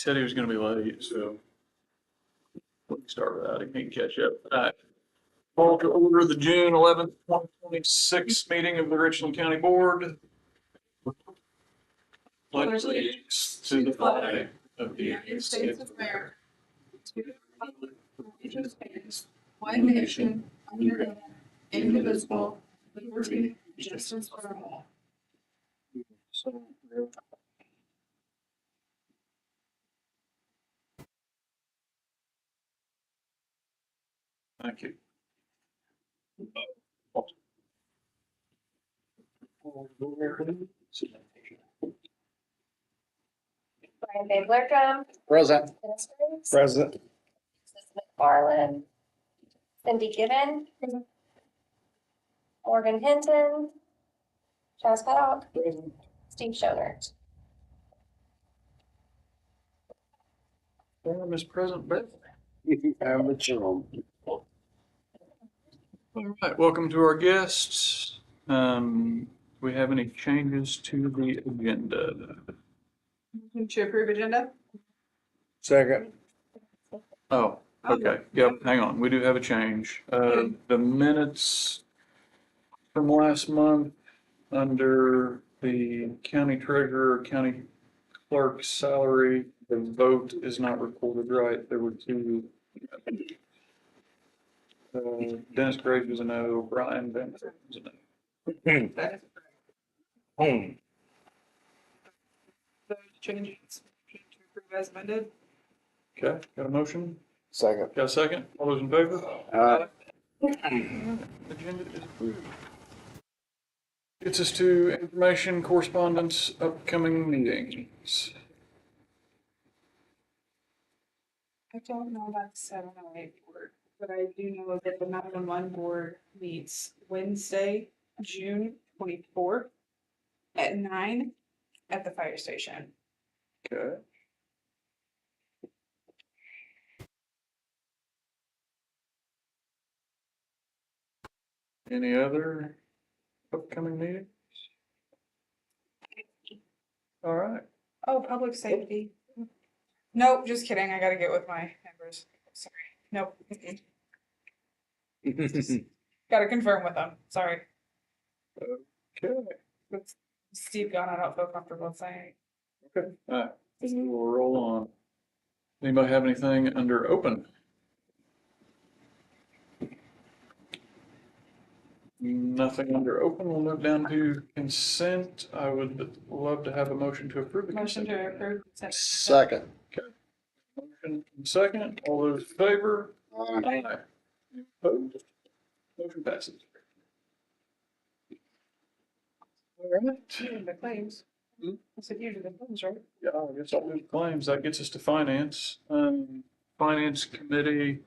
said he was gonna be late, so let me start with that. He can catch up. All right. Call to order the June 11th, 2026 meeting of the Richland County Board. Pledge allegiance to the flag of the United States of America, to the republic for which it stands, one nation, under God, indivisible, with liberty and justice for all. Thank you. Brian Van Blerkum, Present. Dennis Graves, Present. Susan McFarland, Cindy Gibbon, Morgan Hinton, Chaz Paddock, Steve Schoner. Forum is present, Beth. Have a chill. All right, welcome to our guests. We have any changes to the agenda? To approve agenda? Second. Oh, okay. Yep, hang on. We do have a change. The minutes from last month under the county treasurer, county clerk's salary, the vote is not recorded right. There were two. Dennis Graves was a no, Brian Van Blerkum was a no. That is Home. those changes to approve as amended. Okay, got a motion? Second. Got a second? All those in favor? Agenda is approved. Gets us to information, correspondence, upcoming meetings. I don't know about the 708 board, but I do know that the 911 board meets Wednesday, June 24th at 9 at the fire station. Okay. Any other upcoming meetings? All right. Oh, public safety. Nope, just kidding. I gotta get with my members. Sorry. Nope. Gotta confirm with them. Sorry. Okay. With Steve gone, I don't feel comfortable saying. Okay. All right. We will roll on. Anybody have anything under open? Nothing under open. We'll move down to consent. I would love to have a motion to approve the Motion consent. to approve. Second. Motion and second. All those in favor? Aye. Opposed? Motion passes. All right. The claims. Hmm? I said you do the claims, right? Yeah, I guess I'll do the claims. That gets us to finance. Finance committee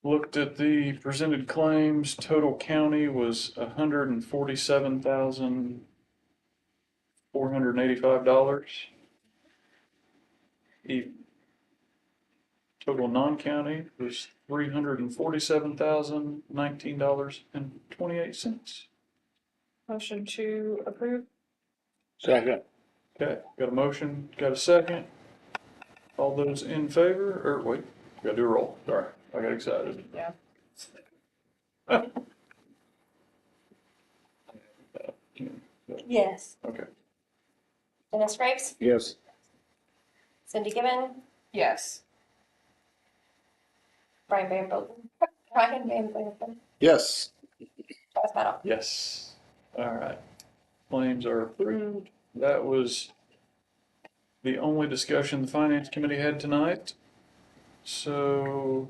looked at the presented claims. Total county was $147,485. Total non-county was $347,019.28. Motion to approve. Second. Okay, got a motion, got a second. All those in favor, or wait, gotta do a roll. Sorry, I got excited. Yeah. Yes. Okay, Dennis Graves, Yes. Cindy Gibbon, Yes. Brian Van Blerkum, Yes. Chaz Paddock. yes. All right. Claims are approved. That was the only discussion the finance committee had tonight. So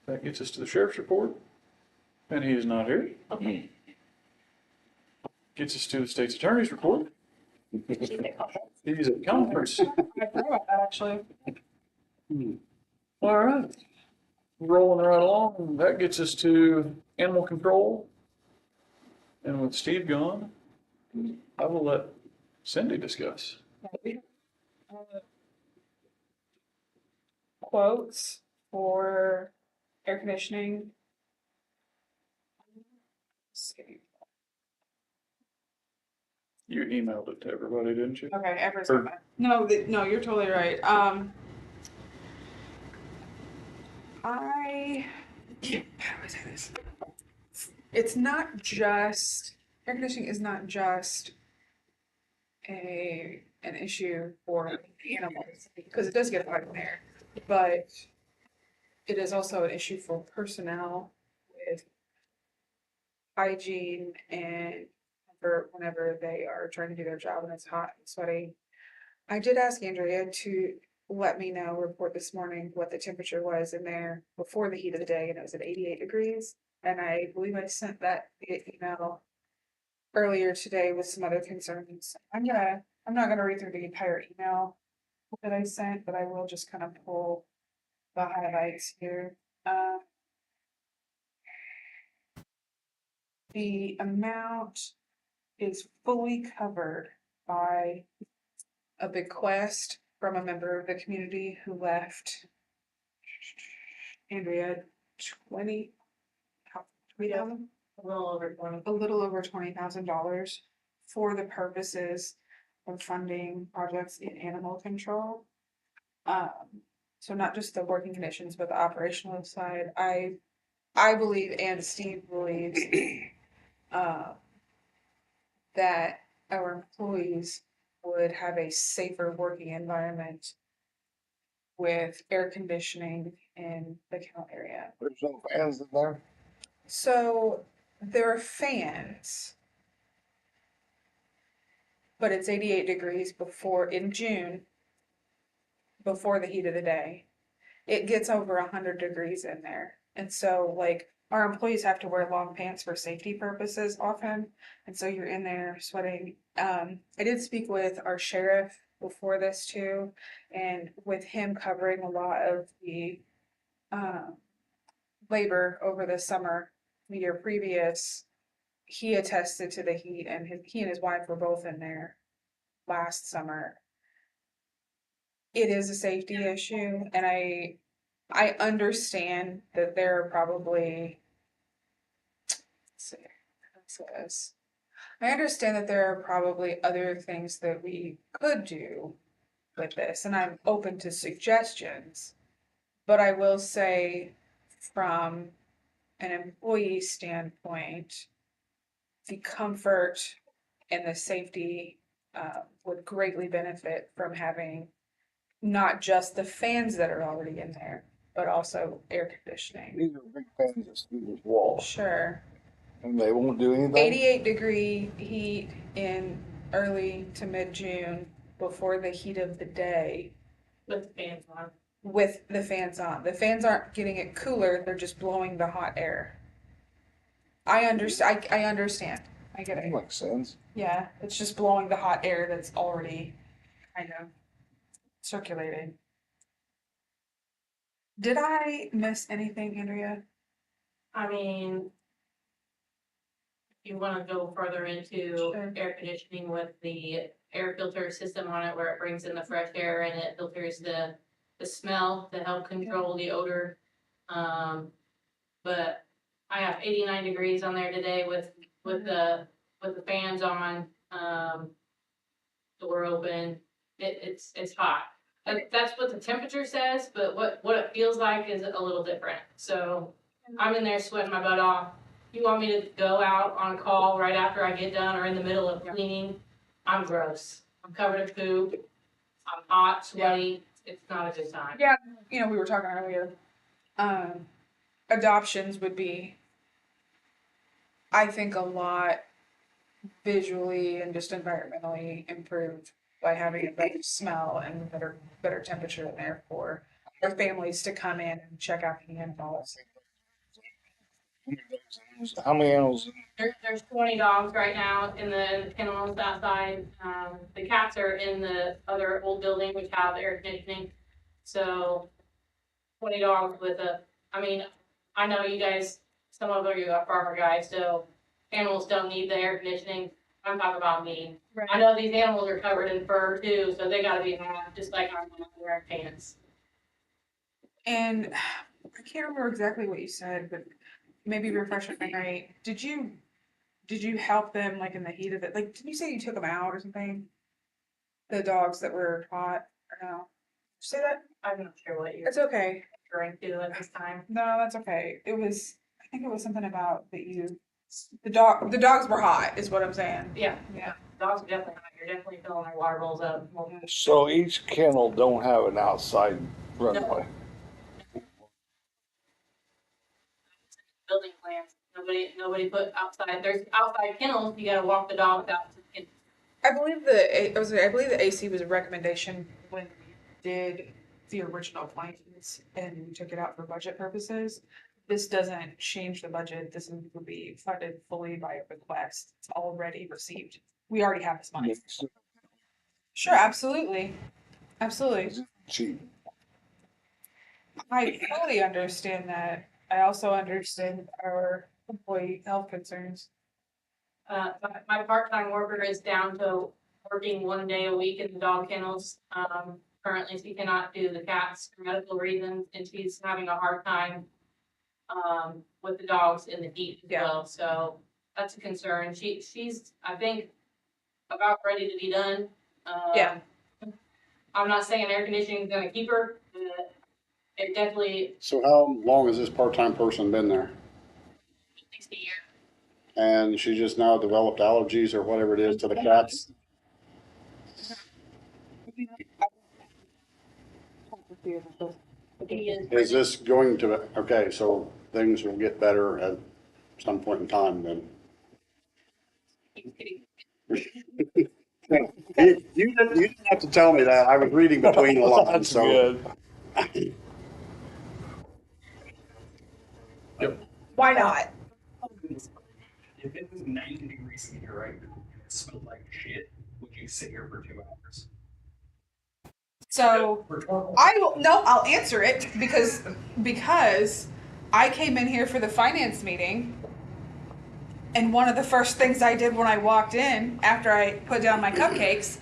that gets us to the sheriff's report. And he is not here. Gets us to the state's attorney's report. She's at conference. He's at conference. I forgot about that actually. All right. Rolling right along. That gets us to animal control. And with Steve gone, I will let Cindy discuss. Quotes for air conditioning. Let's see. You emailed it to everybody, didn't you? Okay, Or- no, no, you're totally right. How do I say this? It's not just, air conditioning is not just an issue for animals, because it does get hot in there, but it is also an issue for personnel with hygiene and for whenever they are trying to do their job and it's hot and sweaty. I did ask Andrea to let me know, report this morning what the temperature was in there before the heat of the day, and it was at 88 degrees. And I believe I sent that via email earlier today with some other concerns. I'm not gonna read through the entire email that I sent, but I will just kind of pull the highlights here. The amount is fully covered by a bequest from a member of the community who left Andrea 20, $20,000? A little over 20. A little over $20,000 for the purposes of funding projects in animal control. So not just the working conditions, but the operational side. I believe, and Steve believes, that our employees would have a safer working environment with air conditioning in the count area. There's no fans in there? So there are fans, but it's 88 degrees in June, before the heat of the day. It gets over 100 degrees in there. And so, like, our employees have to wear long pants for safety purposes often. And so you're in there sweating. I did speak with our sheriff before this too, and with him covering a lot of the labor over the summer, the year previous, he attested to the heat, and he and his wife were both in there last summer. It is a safety issue, and I understand that there are probably, let's see, how to say this. I understand that there are probably other things that we could do with this, and I'm open to suggestions. But I will say, from an employee standpoint, the comfort and the safety would greatly benefit from having not just the fans that are already in there, but also air conditioning. These are big fans that through this wall, Sure. and they won't do anything? 88-degree heat in early to mid-June before the heat of the day. With the fans on. With the fans on. The fans aren't getting it cooler, they're just blowing the hot air. I understand. I understand. I get That it. makes sense. Yeah, it's just blowing the hot air that's already kind of circulating. Did I miss anything, Andrea? I mean, if you wanna go further into Sure. air conditioning with the air filter system on it, where it brings in the fresh air and it filters the smell to help control the odor. But I have 89 degrees on there today with the fans on, door open. It's hot. That's what the temperature says, but what it feels like is a little different. So I'm in there sweating my butt off. You want me to go out on call right after I get done or in the middle of cleaning? I'm gross. I'm covered in poop. I'm hot, sweaty. It's not a good time. Yeah, we were talking earlier. Adoptions would be, I think, a lot visually and just environmentally improved by having a better smell and better temperature in there for our families to come in and check out the animals. How many animals? There's 20 dogs right now in the kennels outside. The cats are in the other old building, which have air conditioning. So 20 dogs I know you guys, some of you are farmer guys, so animals don't need the air conditioning. I'm talking about me. Right. I know these animals are covered in fur too, so they gotta be hot, just like I'm wearing pants. And I can't remember exactly what you said, but maybe refresh my memory. Did you did you help them like in the heat of it? Like, did you say you took them out or something? The dogs that were caught or no? Did you say that? I'm not sure what you're It's okay. referring to at this time. No, that's okay. It was, I think it was something about that the dogs were hot is what I'm saying. Yeah, dogs are definitely hot. You're definitely filling their water bowls up. So each kennel don't have an outside runway. Building plans. Nobody put outside. There's outside kennels. You gotta walk the dogs out to the kennels. I believe the AC was a recommendation when we did the original plans and we took it out for budget purposes. This doesn't change the budget. This will be funded fully by a request. It's already received. We already have this money. Sure, absolutely. Absolutely. Cheap. I fully understand that. I also understand our employee health concerns. My part-time worker is down to working 1 day a week in the dog kennels. Currently she cannot do the cats for medical reasons, and she's having a hard time with the dogs in the heat as Yeah. well. So that's a concern. She's, I think, about ready to be done. Yeah. I'm not saying air conditioning is gonna keep her, but it definitely So how long has this part-time person been there? takes a year. And she just now developed allergies or whatever it is to the cats? He Is this going to, okay, so things will get better at some point in time then? You didn't have to tell me that. I was reading between the lines, That's so. good. Why not? If it was 90 degrees in here right now and it smelled like shit, would you sit here for 2 hours? So For 12 I'll answer it because I came in here for the finance meeting, and one of the first things I did when I walked in after I put down my cupcakes,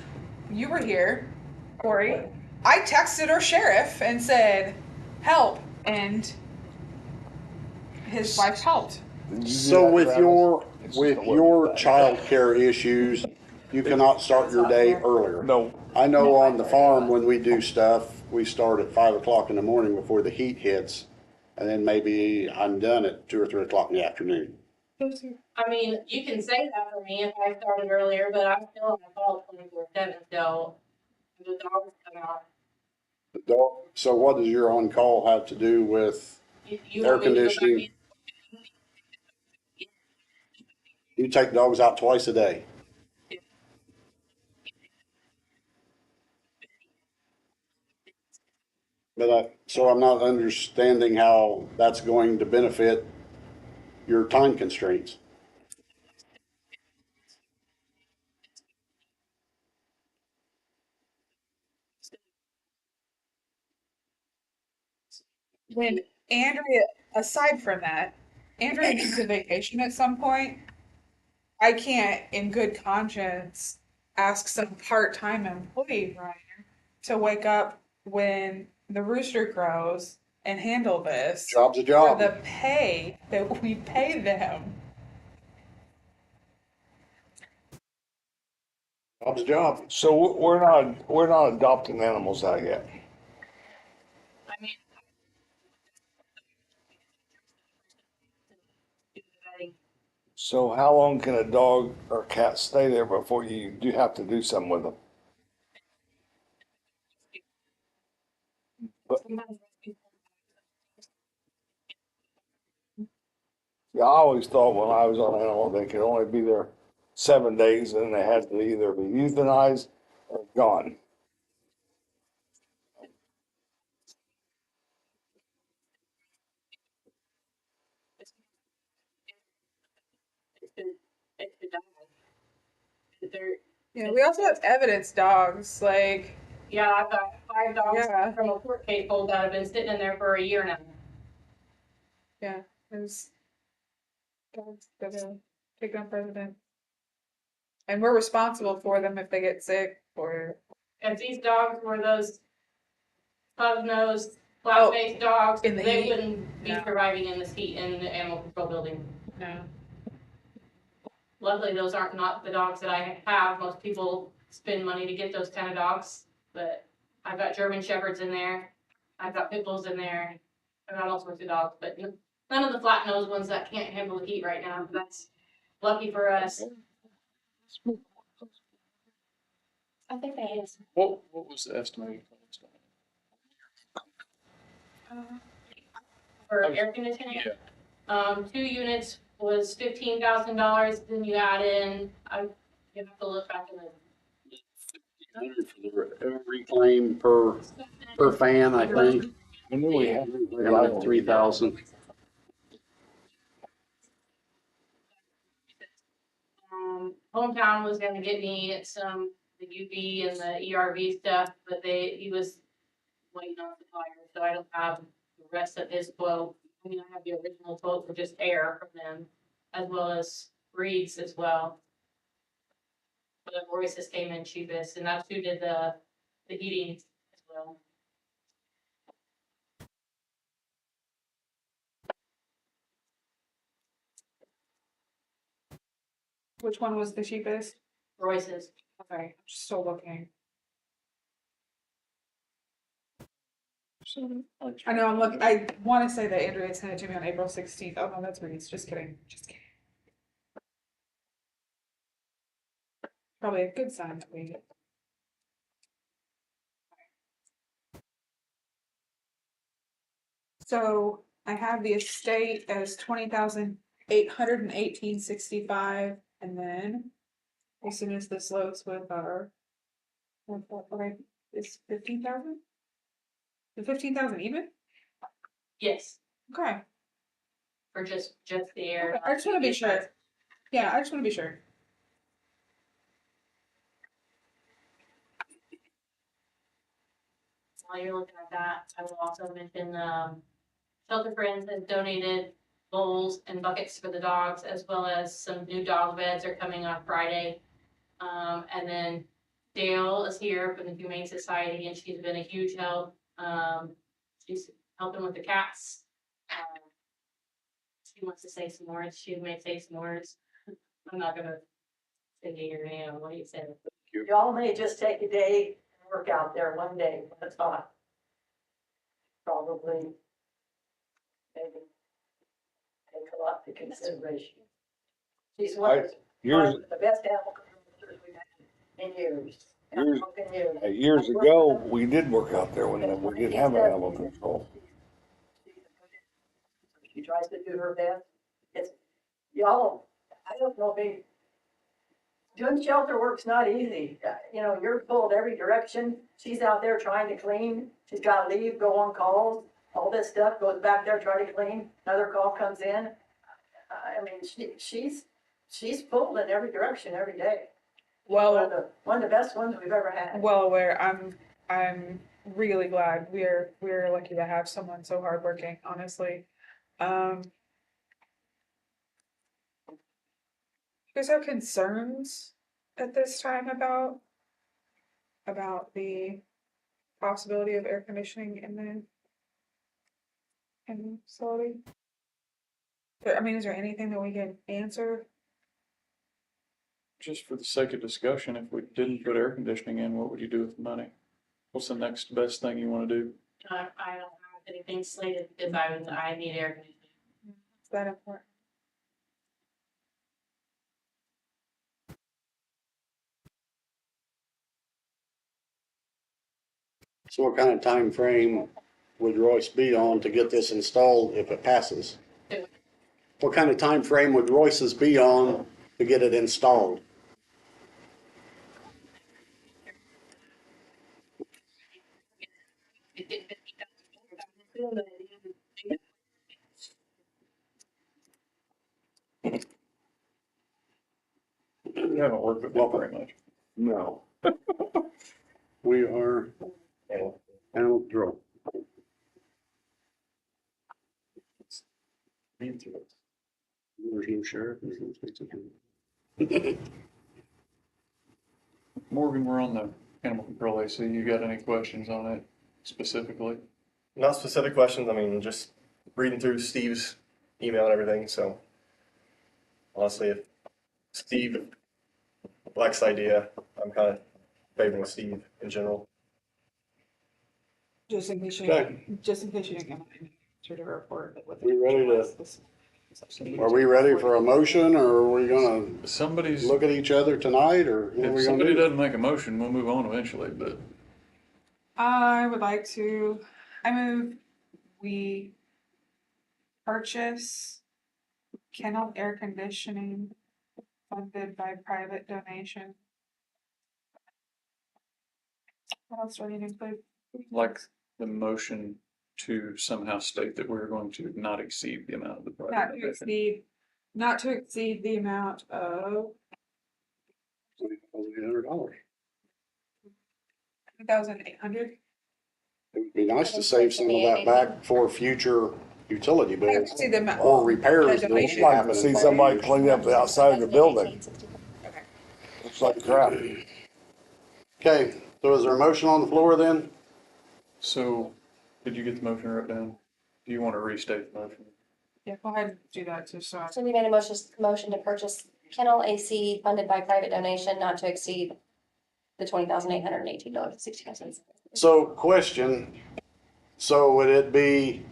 you were here, Corey. I texted our sheriff and said, "Help," and his wife helped. So with your childcare issues, you cannot start your day earlier? No, I know on the farm, when we do stuff, we start at 5 o'clock in the morning before the heat hits. And then maybe I'm done at 2 or 3 o'clock in the afternoon. I mean, you can say that for me if I started earlier, but I'm still on my call 24/7, so the dogs come out. So what does your on-call have to do with You air want me to go back conditioning? in? You take dogs out twice a day? So I'm not understanding how that's going to benefit your time constraints. When Andrea, aside from that, Andrea needs a vacation at some point. I can't, in good conscience, ask some part-time employee, Ryan, to wake up when the rooster crows and handle this Job's a for job. the pay that we pay them. Job's a job. so we're not adopting animals out yet. I mean. So how long can a dog or cat stay there before you do have to do something with them? Yeah, I always thought when I was on animal, they could only be there 7 days and they had to either be euthanized or gone. It could die. They're, Yeah, we also have evidence dogs, like, yeah, I've got 5 dogs Yeah. from a court case hold that have been sitting in there for a year now. yeah, there's dogs that are taken on president. And we're responsible for them if they get sick or, If these dogs were those pug-nosed, flat-faced dogs, in the they heat? wouldn't be No. surviving in this heat in the animal control building. no. luckily those aren't not the dogs that I have. Most people spend money to get those kind of dogs, but I've got German Shepherds in there. I've got Pit Bulls in there. I've got all sorts of dogs, but none of the flat nosed ones that can't handle the heat right now. That's lucky for us. I think they is. What was the estimated cost? For air conditioning. Yeah. 2 units was $15,000. Then you add in, you have to look back in the. For the reclaim per fan, I think. I knew we had. Like 3,000. Hometown was gonna get me the UV and the ERV stuff, but he was waiting on the supplier, so I don't have the rest of his quote. I mean, I have the original quote for just air from them, as well as Reed's as well. But Royce's came in cheapest, and that's who did the heating as well. Which one was the cheapest? Royce's. Okay, I'm still looking. I know, I'm looking, I wanna say that Andrea sent it to me on April 16th. Oh no, that's Reed's, just kidding, just kidding. Probably a good sign that we. So I have the estate as 20,818.65, and then as soon as this loads with our. Okay, it's 15,000? The 15,000 even? Yes, Okay, for just the air. I just wanna be sure. Yeah, I just wanna be sure. While you're looking at that, I will also mention, Shelter Friends has donated bowls and buckets for the dogs, as well as some new dog beds are coming on Friday. And then Dale is here from the Humane Society, and she's been a huge help. She's helping with the cats. She wants to say some words. She may say some words. I'm not gonna say your name. What do you say? Y'all may just take a day and work out there one day when it's hot. Probably, maybe take a lot into consideration. She's one of Years, the best animal controllers we've had in years. years ago, we did work out there when we didn't have animal control. She tries to do her best. It's, y'all, I don't know, doing shelter work's not easy. You know, you're pulled every direction. She's out there trying to clean. She's got to leave, go on calls. All this stuff goes back there, try to clean. Another call comes in. I mean, she's pulled in every direction every day. Well, One of the best ones we've ever had. well aware. I'm really glad we're lucky to have someone so hardworking, honestly. You guys have concerns at this time about the possibility of air conditioning in the facility? I mean, is there anything that we can answer? Just for the sake of discussion, if we didn't put air conditioning in, what would you do with the money? What's the next best thing you wanna do? I don't have anything slated because I need air conditioning. Is that important? So what kind of time frame would Royce be on to get this installed if it passes? What kind of time frame would Royce's be on to get it installed? You haven't worked with them very much. No. We are animal control. Been through it. There's no sheriff. Morgan, we're on the animal control AC. You got any questions on it specifically? Not specific questions. I mean, just reading through Steve's email and everything. So honestly, if Steve likes the idea. I'm kind of favoring Steve in general. Just in case Okay. you didn't get my sort of report. Like what the We ready to- was this- Are we ready for a motion, or are we gonna Somebody's, look at each other tonight, or what are if we gonna somebody do? doesn't make a motion, we'll move on eventually, but I would like to, I move we purchase kennel air conditioning funded by private donation. What else do I need to include? like the motion to somehow state that we're going to not exceed the amount of the Not private to donation. exceed, not to exceed the amount of $800. 2,800. It would be nice to save some of that back for future utility I bills see the amount. or repairs The that will donation. be I'd like happening. to see somebody clean up the outside of the building. Okay. Looks like crap. Okay, so is there a motion on the floor then? So, did you get the motion wrote down? Do you want to restate the motion? Yeah, go ahead and do that too, so. So we made a motion to purchase kennel AC funded by private donation not to exceed the $20,818.65. So question, so would it be,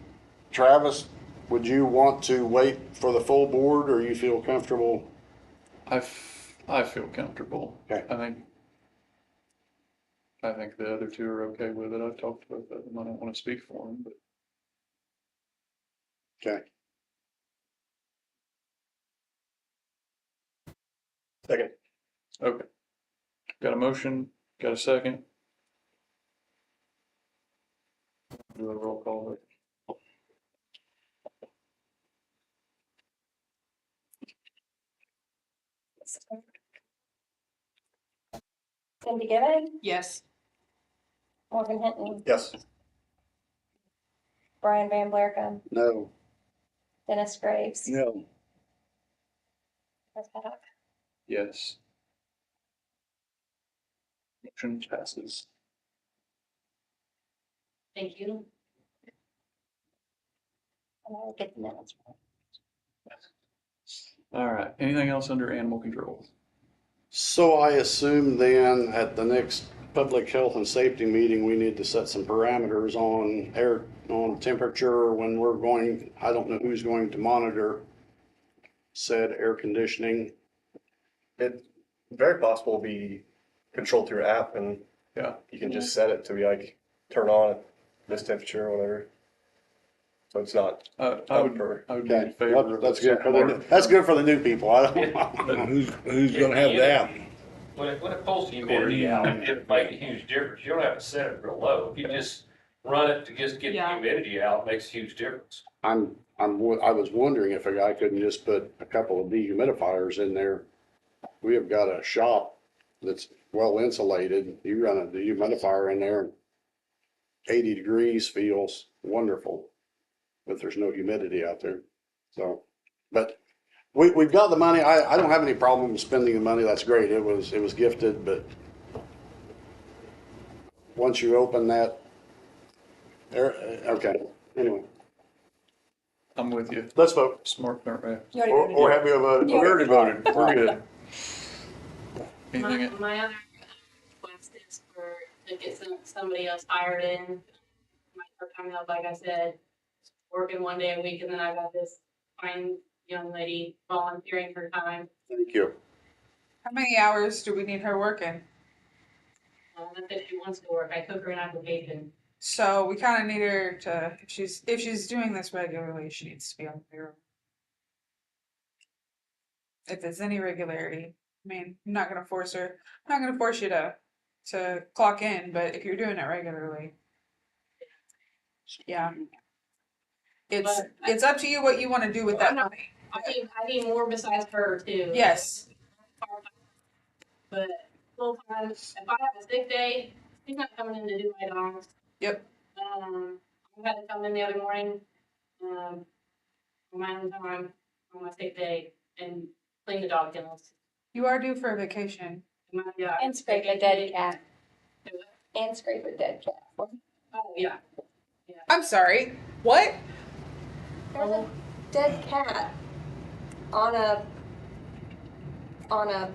Travis, would you want to wait for the full board, or you feel comfortable? I feel comfortable. Okay. I think the other two are okay with it. I've talked to both of them. I don't want to speak for them, but Okay, Second. okay. Got a motion? Got a second? Do a roll call. Cindy Gibbon, Yes. Morgan Hinton, Yes. Brian Van Blarkum, no, Dennis Graves. No. Chris Paddock. Yes. Motion passes. Thank you. And I'll get the minutes. All right. Anything else under animal control? so I assume then at the next public health and safety meeting, we need to set some parameters on air, on temperature when we're going, I don't know who's going to monitor said air conditioning. It very possible will be controlled through app, and Yeah. you can just set it to be like turn on at this temperature or whatever. So it's not. I would be in Okay, favor of. that's a good for the, smart- that's good for the new people. I don't. Who's gonna have that? When it pulls the humidity out, it make a huge difference. You don't have to set it real low. If you just run it to just get the Yeah. humidity out, it makes a huge difference. I was wondering if a guy couldn't just put a couple of dehumidifiers in there. We have got a shop that's well insulated. You run a dehumidifier in there, 80 degrees feels wonderful, but there's no humidity out there. So, but we've got the money. I don't have any problem spending the money. That's great. It was gifted, but once you open that, okay, anyway, I'm with you. let's vote. Smart, yeah. You already Or, voted. or have you voted? We already voted. We're good. Anything? My other request is to get somebody else hired in. My part-time help, like I said, working one day a week, and then I got this fine young lady volunteering her time. Thank you. How many hours do we need her working? That's if she wants to work. I took her an application. So we kind of need her to, if she's doing this regularly, she needs to be on the payroll. If there's any regularity, I mean, I'm not gonna force her, I'm not gonna force you to clock in, but if you're doing it regularly. Yeah. It's up to you what you wanna do with that money. I need more besides her too. Yes, But full time, if I have a sick day, she's not coming in to do my dogs. Yep. I had to come in the other morning, on my own time, on my sick day, and clean the dog kennels. you are due for a vacation. Yeah. And scrape a dead cat. Do it. And scrape a dead cat. Oh, yeah. I'm sorry, what? There's a dead cat on on a,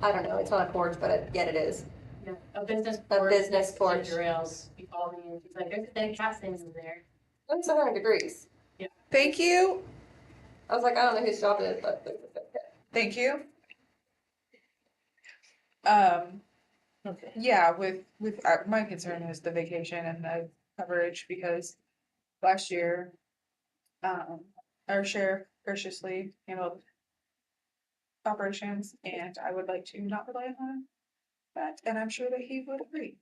I don't know, it's not a porch, but yet it is. Yeah, a business A porch. business next to porch. ginger ales. He called me and she's like, there's a dead cat standing in there. It's 100 degrees. Thank you. I was like, I don't know whose job it is, but Thank you. Okay. Yeah, with my concern is the vacation and the coverage because last year, our sheriff graciously handled operations and I would like to not rely on that, and I'm sure that he would agree.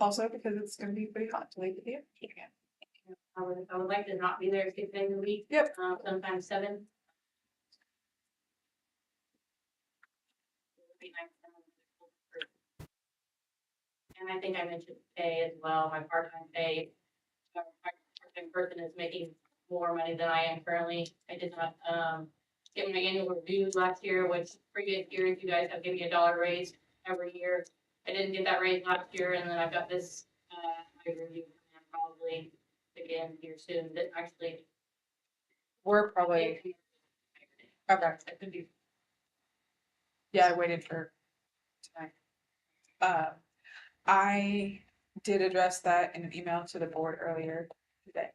Also because it's gonna be pretty hot to leave the vehicle again. I would like to not be there 6 days a week. Yep. Sometimes 7. It'd be nice to have another full-time person. And I think I mentioned pay as well, my part-time pay. My part-time person is making more money than I am currently. I did not, get my annual review last year, which previous years you guys have given me a $1 raise every year. I didn't get that raise last year, and then I've got this, my review plan probably again here soon, that actually. We're probably, okay. Yeah, I waited for tonight. I did address that in an email to the board earlier today.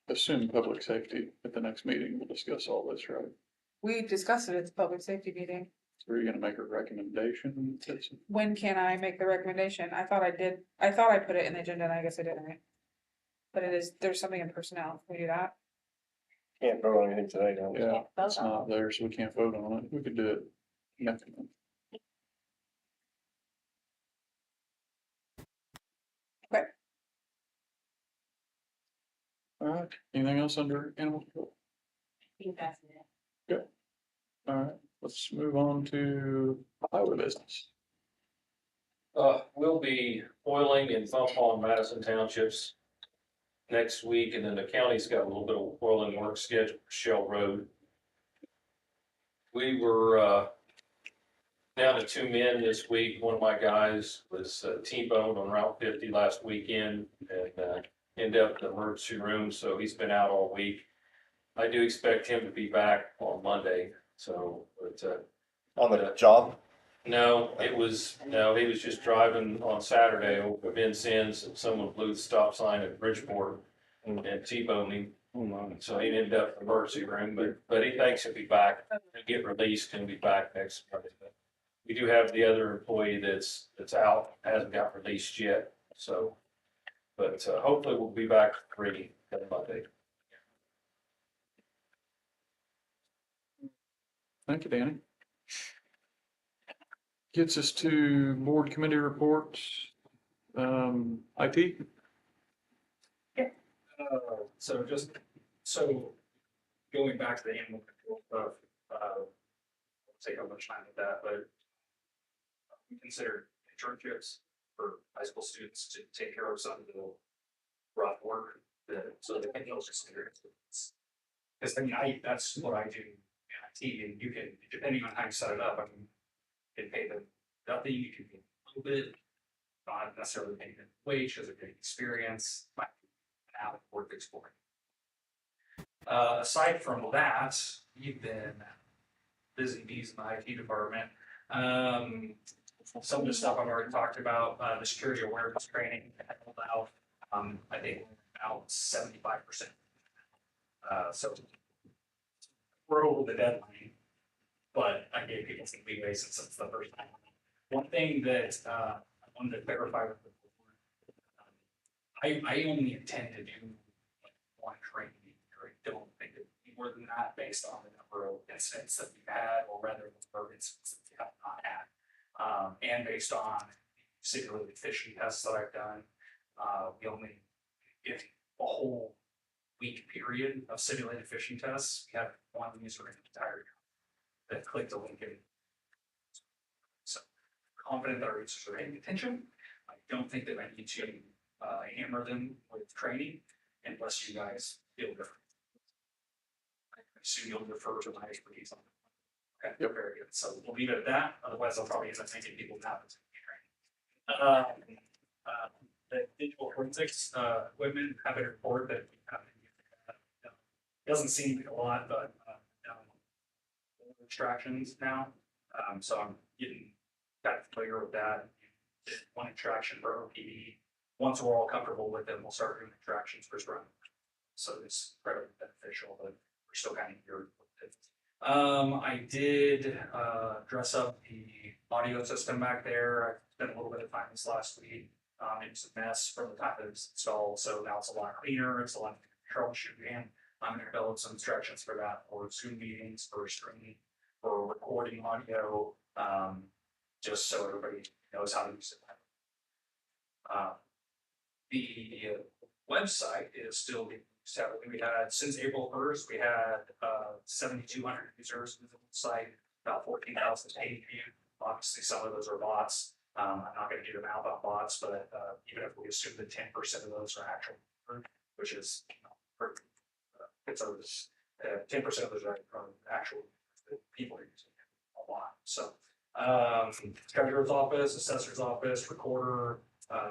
Assume public safety at the next meeting. We'll discuss all this, right? We discussed it at the public safety meeting. So are you gonna make a recommendation? When can I make the recommendation? I thought I did, I thought I put it in the agenda and I guess I didn't. But it is, there's something in personnel. Can we do that? Can't vote on anything today, no. Yeah, it's not there, so we can't vote on it. We could do it next month. Okay. All right, anything else under animal control? I think that's it. All right, let's move on to highway business. We'll be oiling in Buffalo and Madison townships next week, and then the county's got a little bit of oiling work scheduled for Shell Road. We were, down to 2 men this week. One of my guys was T-boned on Route 50 last weekend and ended up in the emergency room, so he's been out all week. I do expect him to be back on Monday, so, but, On the job? no, he was just driving on Saturday over Vincennes and someone blew the stop sign at Bridgeport and T-boned him. So he ended up in the emergency room, but he thinks he'll be back, he'll get released and be back next Monday. We do have the other employee that's out, hasn't got released yet, so, but hopefully we'll be back ready on Monday. Thank you, Danny. Gets us to board committee reports. IT? So going back to the animal control stuff, won't take how much time with that, but we consider internships for high school students to take care of some of the rough work so they can build experience. Because I mean, that's what I do in IT, and you can, depending on how you set it up, I mean, you can pay them nothing, you can pay them a little bit, not necessarily pay them wage, because they're getting experience, might be an out worth exploring. Aside from that, you've been busy bees in the IT department. Some of the stuff I've already talked about, the security awareness training that I held out, I think about 75%. So we're over the deadline, but I gave people some leeway since it's the first time. One thing that I wanted to clarify with the board, I only intend to do one training. I don't think it'd be more than that based on the number of incidents that we've had, or rather the number of incidents that we have not had. And based on simulated phishing tests that I've done, we only get a whole week period of simulated phishing tests. We have one user in the entire year that clicked a link in. So confident that our users are paying attention. I don't think that I need to hammer them with training unless you guys feel different. I assume you'll defer to my expertise on it. Okay, very good. So we'll leave it at that. Otherwise, I'll probably end up making people nap as training. The digital forensics equipment, have a report that we have doesn't seem like a lot, but, extractions now. So I'm getting kind of familiar with that. One extraction per OPD. Once we're all comfortable with it, we'll start doing extractions per run. So it's incredibly beneficial, but we're still kind of here with it. I did dress up the audio system back there. I spent a little bit of time this last week. It was a mess from the time it was installed, so now it's a lot cleaner. It's a lot of troubleshooting, and I'm going to develop some instructions for that for Zoom meetings, for streaming, for recording audio, just so everybody knows how to use it. The website is still being used heavily. We had, since April 1st, we had 7,200 users visit the site, about 14,000 page views. Obviously, some of those are bots. I'm not going to do the math on bots, but even if we assume that 10% of those are actual, which is, it's always 10% of those are actual people are using it a lot. So, treasurer's office, assessor's office, recorder.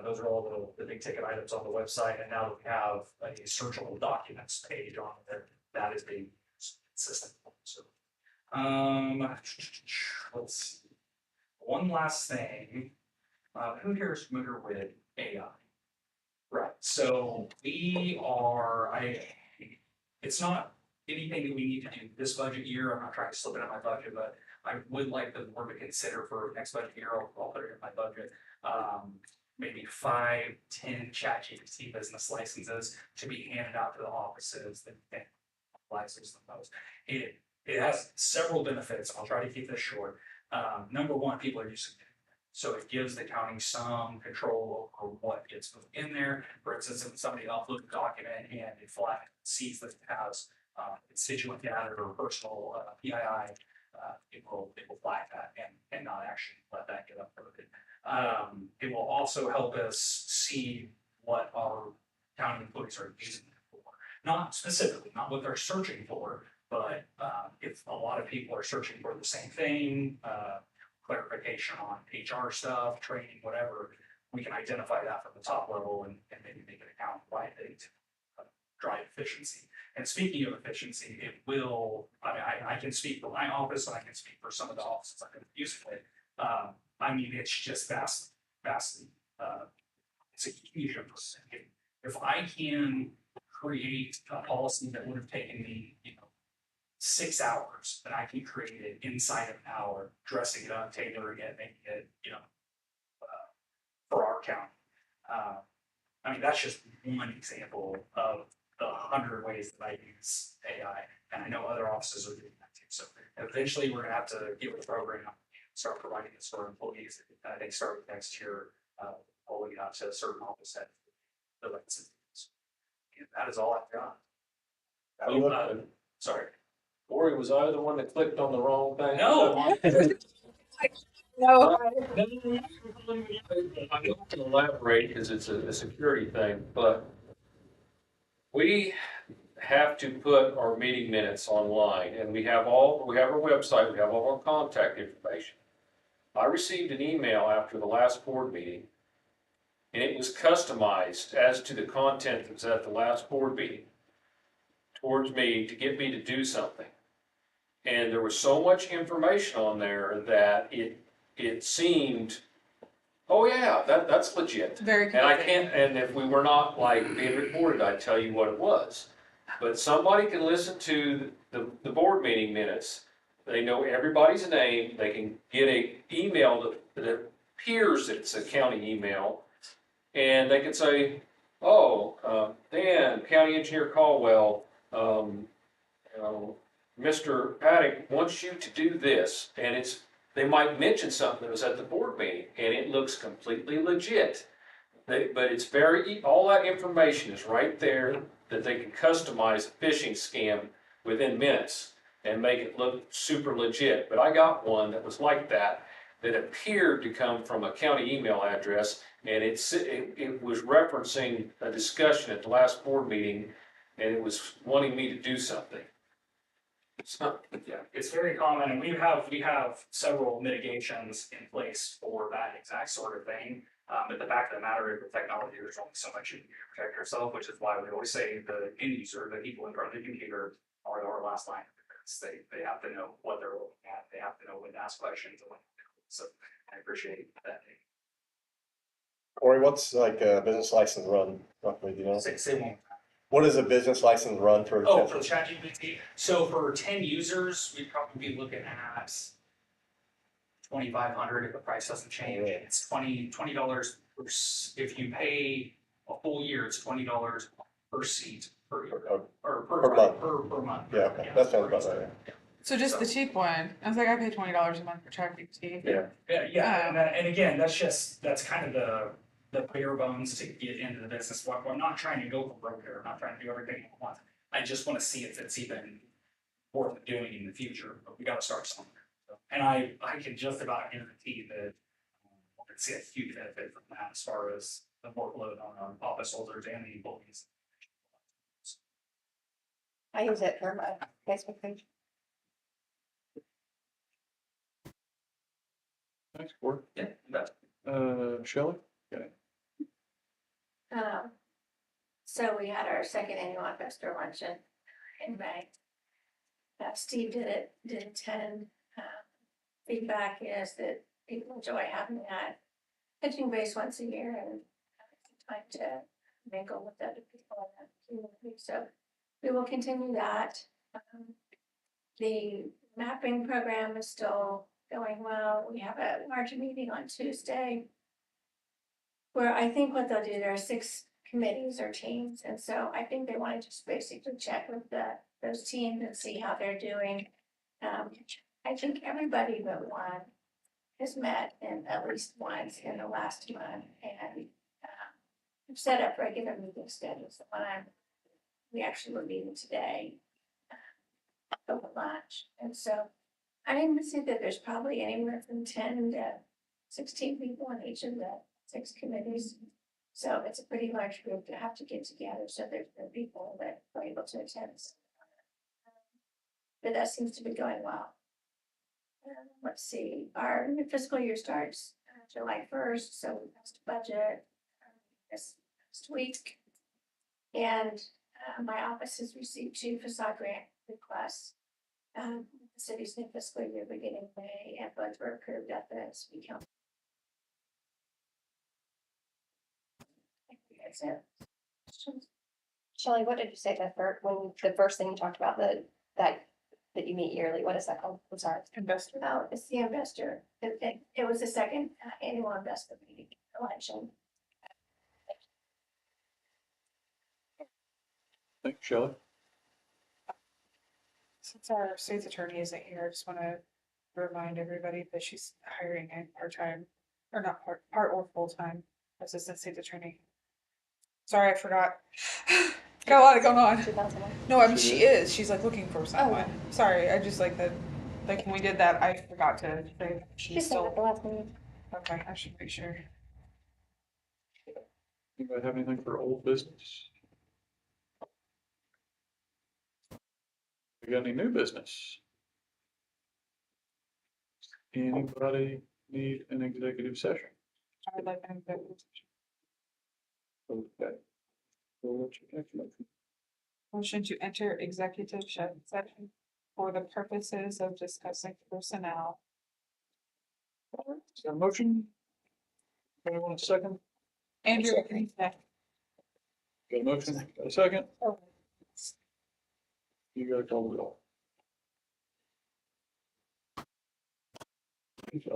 Those are all the big ticket items on the website, and now that we have a searchable documents page on there, that is being used consistently. So, let's see. One last thing. Who here is familiar with AI? Right. So it's not anything that we need to do this budget year. I'm not trying to slip it in my budget, but I would like the board to consider for next budget year. I'll put it in my budget. Maybe 5, 10 ChatGPT business licenses to be handed out to the offices that can license them those. It has several benefits. I'll try to keep this short. Number one, people are using it. So it gives the county some control over what gets moved in there. For instance, if somebody uploads a document and it sees that it has constituent data or personal PII, it will flag that and not actually let that get uploaded. It will also help us see what our county employees are using it for. Not specifically, not what they're searching for, but if a lot of people are searching for the same thing, clarification on HR stuff, training, whatever, we can identify that from the top level and maybe make an account-wide thing to drive efficiency. And speaking of efficiency, it will, I can speak for my office and I can speak for some of the offices I've been using it. It's just vastly, it's a huge improvement. If I can create a policy that would have taken me, 6 hours, then I can create it inside of an hour, dressing it up, tailoring it, making it, for our county. That's just one example of the 100 ways that I use AI, and I know other offices are doing that too. So eventually, we're gonna have to get with the program and start providing this for employees. I think starting next year, rolling out to a certain office head. And that is all I've got. Sorry. Corey, was I the one that clicked on the wrong thing? No. No. I'm not gonna elaborate because it's a security thing, but we have to put our meeting minutes online, and we have our website, we have all our contact information. I received an email after the last board meeting, and it was customized as to the content that was at the last board meeting towards me to get me to do something. And there was so much information on there that it seemed, oh yeah, that's legit. Very And I can't, and if we were not being recorded, I'd tell you what it was. But somebody can listen to the board meeting minutes. They know everybody's name. They can get an email that appears that it's a county email. And they can say, Dan, County Engineer Caldwell, Mr. Paddock wants you to do this. And they might mention something that was at the board meeting, and it looks completely legit. But it's all that information is right there that they can customize a phishing scam within minutes and make it look super legit. But I got one that was like that appeared to come from a county email address, and it was referencing a discussion at the last board meeting, and it was wanting me to do something. So, Yeah, it's very common, and we have several mitigations in place for that exact sort of thing. But the fact of the matter is with technology, there's only so much you can do to protect yourself, which is why we always say the end user, the people in front of the computer are our last line of defense. They have to know what they're looking at. They have to know when to ask questions and when to do it. So I appreciate that. Corey, what's like a business license run roughly, do you know? Say one. What is a business license run for? Oh, for ChatGPT. So for 10 users, we'd probably be looking at 2,500 if the price doesn't change. It's $20 per, if you pay a full year, it's $20 per seat per year, or Per month. Per month. Yeah, okay, that sounds about right. So just the cheap one, I was like, I pay $20 a month for ChatGPT. Yeah, and again, that's kind of the bare bones to get into the business. I'm not trying to go for broke here. I'm not trying to do everything at once. I just want to see if it's even worth doing in the future, but we got to start somewhere. And I can just about guarantee that I could see a huge benefit from that as far as the workload on our office holders and the employees. I use it for my Facebook page. Thanks, Corey. Yeah, that's Shelley? Okay. So we had our second annual investor luncheon in May. Steve did attend. Feedback is that people enjoy having that pitching base once a year and time to mingle with other people in the community. So we will continue that. The mapping program is still going well. We have a large meeting on Tuesday where I think what they'll do, there are 6 committees or teams. And so I think they want to just basically check with those teams and see how they're doing. I think everybody but one has met in at least once in the last month and we've set up regular meeting schedules. The one we actually were meeting today over lunch. And so I didn't see that there's probably anywhere from 10 to 16 people on each of the 6 committees. So it's a pretty large group to have to get together. So there's been people that were able to attend. But that seems to be going well. Let's see, our new fiscal year starts July 1st, so we passed a budget this past week. And my office has received 2 facade grant requests. The city's new fiscal year beginning May, and both were approved at the city council. That's it. Shelley, what did you say the first thing you talked about, that you meet yearly, what is that called? I'm sorry. Investor. Oh, it's the investor. It was the second annual investment meeting election. Thanks, Shelley. Since our state's attorney isn't here, I just want to remind everybody that she's hiring a part-time, or not part or full-time assistant state's attorney. Sorry, I forgot. Got a lot going on. 2001. No, I mean, she is. She's like looking for someone. Sorry, I just like that. Like when we did that, I forgot to say she's Just at the still. last meeting. Okay, I should make sure. Anybody have anything for old business? We got any new business? Anybody need an executive session? I would like an executive session. Okay. Well, what's your next motion? Motion to enter executive session for the purposes of discussing personnel. Is there a motion? Anyone want a second? Andrew, Got a motion? Got a second? You gotta call the roll. Thanks.